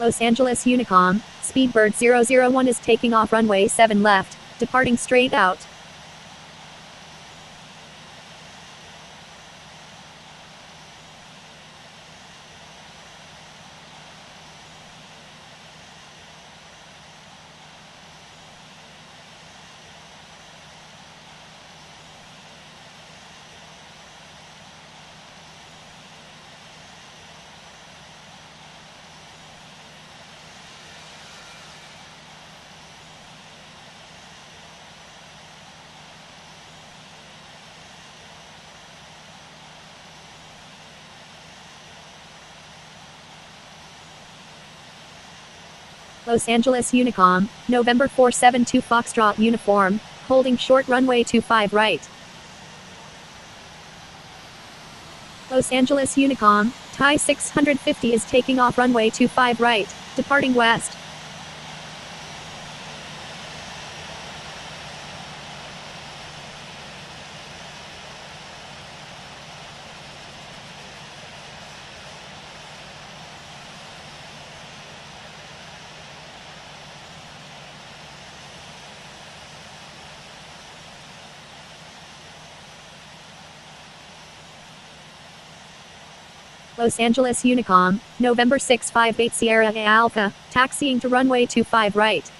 Los Angeles Unicom, Speedbird 001 is taking off runway 7 left, departing straight out. Los Angeles Unicom, November 472 Foxtrot uniform, holding short runway 25 right. Los Angeles Unicom, Thai 650 is taking off runway 25 right, departing west. Los Angeles Unicom, November 658 Sierra Alpha, taxiing to runway 25 right.